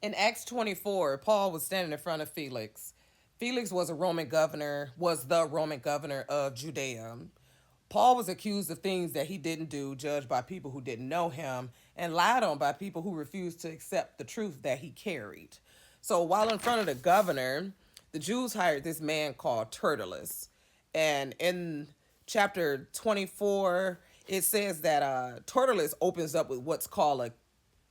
In Acts 24, Paul was standing in front of Felix. Felix was the Roman governor of Judea. Paul was accused of things that he didn't do, judged by people who didn't know him, and lied on by people who refused to accept the truth that he carried. So while in front of the governor, the Jews hired this man called Tertullus. And in chapter 24, it says that Tertullus opens up with what's called a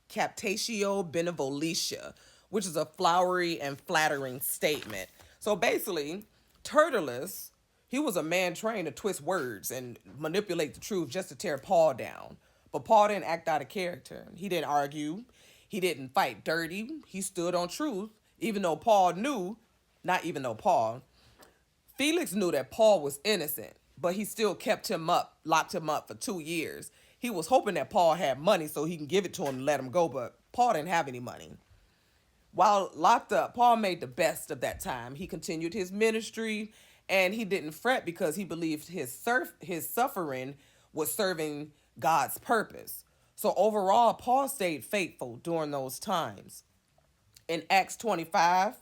captatio benevolentia, which is a flowery and flattering statement. So basically, Tertullus, he was a man trained to twist words and manipulate the truth just to tear Paul down. But Paul didn't act out of character. He didn't argue. He didn't fight dirty. He stood on truth, even though Paul knew, not even though Paul, Felix knew that Paul was innocent, but he still kept him up, locked him up for 2 years. He was hoping that Paul had money so he can give it to him and let him go, but Paul didn't have any money. While locked up, Paul made the best of that time. He continued his ministry and he didn't fret because he believed his suffering was serving God's purpose. So overall, Paul stayed faithful during those times. In Acts 25,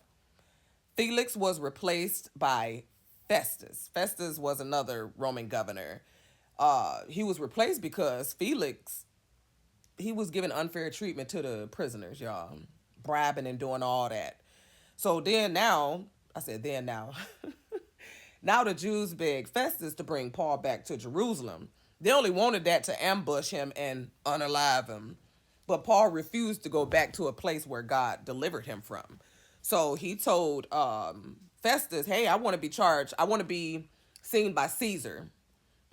Felix was replaced by Festus. Festus was another Roman governor. He was replaced because Felix, he was giving unfair treatment to the prisoners, y'all, bribing and doing all that. So then now, I said then now, now the Jews begged Festus to bring Paul back to Jerusalem. They only wanted that to ambush him and unalive him. But Paul refused to go back to a place where God delivered him from. So he told Festus, hey, I want to be charged. I want to be seen by Caesar.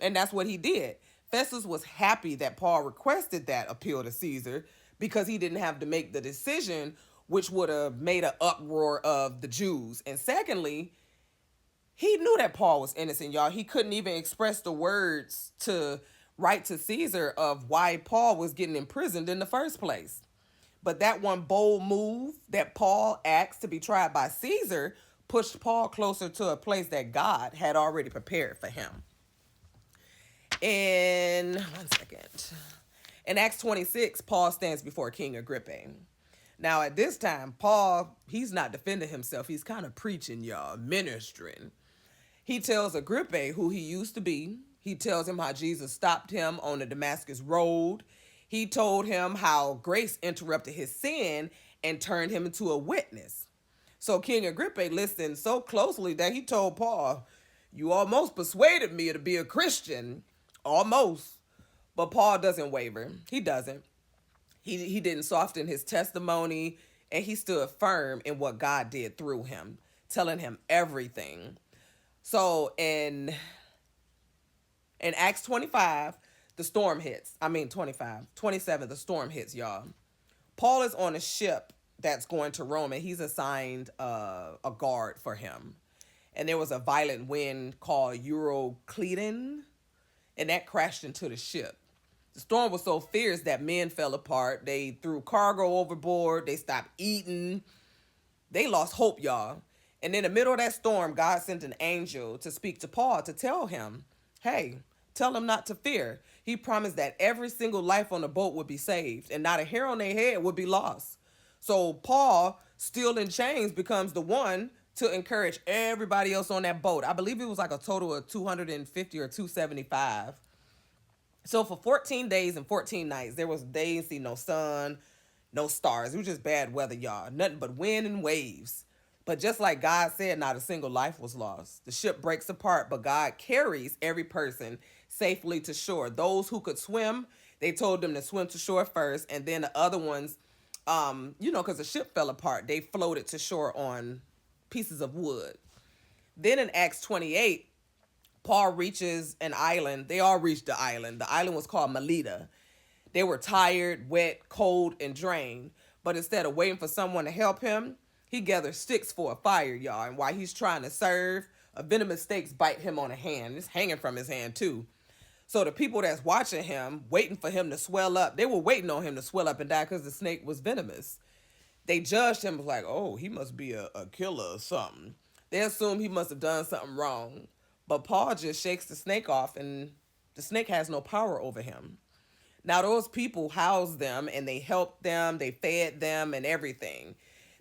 And that's what he did. Festus was happy that Paul requested that appeal to Caesar because he didn't have to make the decision, which would have made an uproar of the Jews. And secondly, he knew that Paul was innocent, y'all. He couldn't even express the words to write to Caesar of why Paul was getting imprisoned in the first place. But that one bold move that Paul asked to be tried by Caesar pushed Paul closer to a place that God had already prepared for him. In one second. In Acts 26, Paul stands before King Agrippa. Now, at this time, Paul, he's not defending himself. He's kind of preaching, y'all, ministering. He tells Agrippa who he used to be. He tells him how Jesus stopped him on the Damascus road. He told him how grace interrupted his sin and turned him into a witness. So King Agrippa listened so closely that he told Paul, you almost persuaded me to be a Christian. Almost. But Paul doesn't waver. He doesn't. He didn't soften his testimony, and he stood firm in what God did through him, telling him everything. So in Acts 25, the storm hits. 27, the storm hits, y'all. Paul is on a ship that's going to Rome, and he's assigned a guard for him. And there was a violent wind called Euroclydon, and that crashed into the ship. The storm was so fierce that men fell apart. They threw cargo overboard. They stopped eating. They lost hope, y'all. And in the middle of that storm, God sent an angel to speak to Paul to tell him, hey, tell him not to fear. He promised that every single life on the boat would be saved and not a hair on their head would be lost. So Paul, still in chains, becomes the one to encourage everybody else on that boat. I believe it was like a total of 250 or 275. So for 14 days and 14 nights, they didn't see no sun, no stars. It was just bad weather, y'all. Nothing but wind and waves. But just like God said, not a single life was lost. The ship breaks apart, but God carries every person safely to shore. Those who could swim, they told them to swim to shore first, and then the other ones, because the ship fell apart, they floated to shore on pieces of wood. Then in Acts 28, Paul reaches an island. They all reached the island. The island was called Melita. They were tired, wet, cold, and drained. But instead of waiting for someone to help him, he gathers sticks for a fire, y'all. And while he's trying to serve, a venomous snake bite him on a hand. It's hanging from his hand, too. So the people that's watching him, waiting for him to swell up, they were waiting on him to swell up and die because the snake was venomous. They judged him like, oh, he must be a killer or something. They assumed he must have done something wrong. But Paul just shakes the snake off and the snake has no power over him. Now those people housed them and they helped them, they fed them and everything.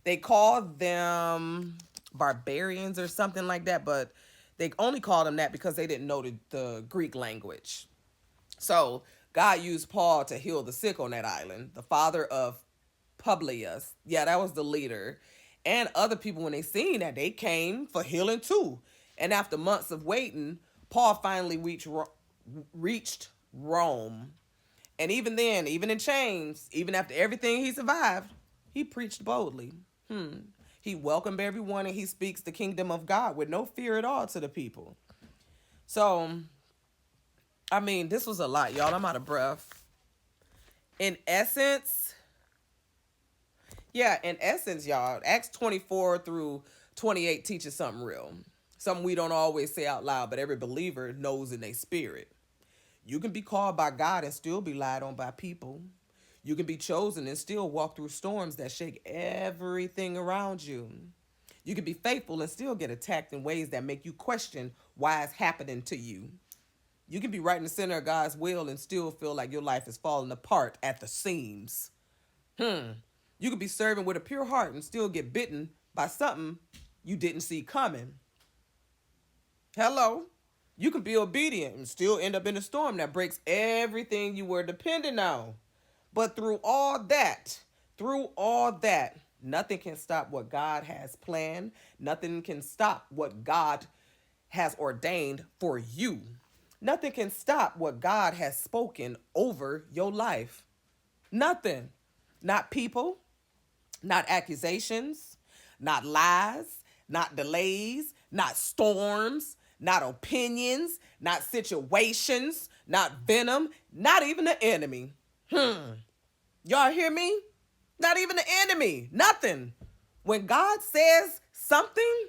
They called them barbarians or something like that, but they only called them that because they didn't know the Greek language. So God used Paul to heal the sick on that island. The father of Publius, yeah, that was the leader. And other people, when they seen that, they came for healing too. And after months of waiting, Paul finally reached Rome. And even then, even in chains, even after everything he survived, he preached boldly. He welcomed everyone and he speaks the kingdom of God with no fear at all to the people. So, I mean, this was a lot, y'all. I'm out of breath. In essence, y'all, Acts 24 through 28 teaches something real. Something we don't always say out loud, but every believer knows in their spirit. You can be called by God and still be lied on by people. You can be chosen and still walk through storms that shake everything around you. You can be faithful and still get attacked in ways that make you question why it's happening to you. You can be right in the center of God's will and still feel like your life is falling apart at the seams. You could be serving with a pure heart and still get bitten by something you didn't see coming. Hello. You can be obedient and still end up in a storm that breaks everything you were dependent on. But through all that, nothing can stop what God has planned. Nothing can stop what God has ordained for you. Nothing can stop what God has spoken over your life. Nothing. Not people, not accusations, not lies, not delays, not storms, not opinions, not situations, not venom, not even the enemy. Y'all hear me? Not even the enemy. Nothing. When God says something,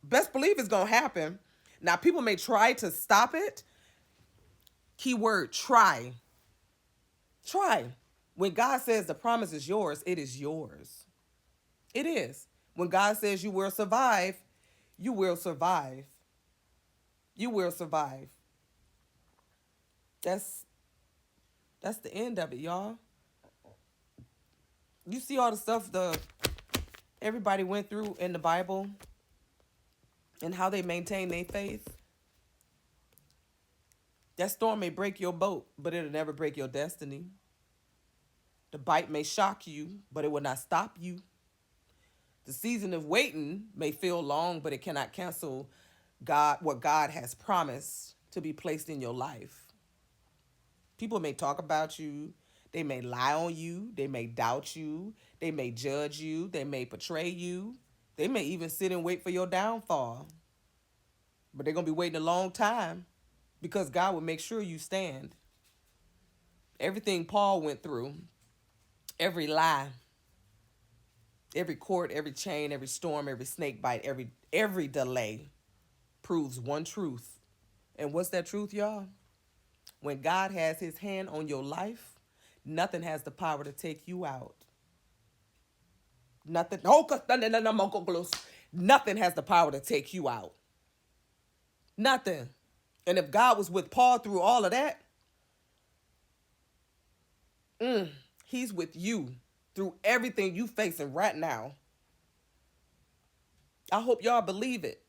best believe it's going to happen. Now, people may try to stop it. Keyword, try. Try. When God says the promise is yours, it is yours. It is. When God says you will survive, you will survive. You will survive. That's the end of it, y'all. You see all the stuff everybody went through in the Bible and how they maintain their faith. That storm may break your boat, but it'll never break your destiny. The bite may shock you, but it will not stop you. The season of waiting may feel long, but it cannot cancel what God has promised to be placed in your life. People may talk about you. They may lie on you. They may doubt you. They may judge you. They may betray you. They may even sit and wait for your downfall. But they're going to be waiting a long time because God will make sure you stand. Everything Paul went through, every lie, every court, every chain, every storm, every snake bite, every delay proves one truth. And what's that truth, y'all? When God has his hand on your life, nothing has the power to take you out. Nothing has the power to take you out. Nothing. And if God was with Paul through all of that, he's with you through everything you facing right now. I hope y'all believe it.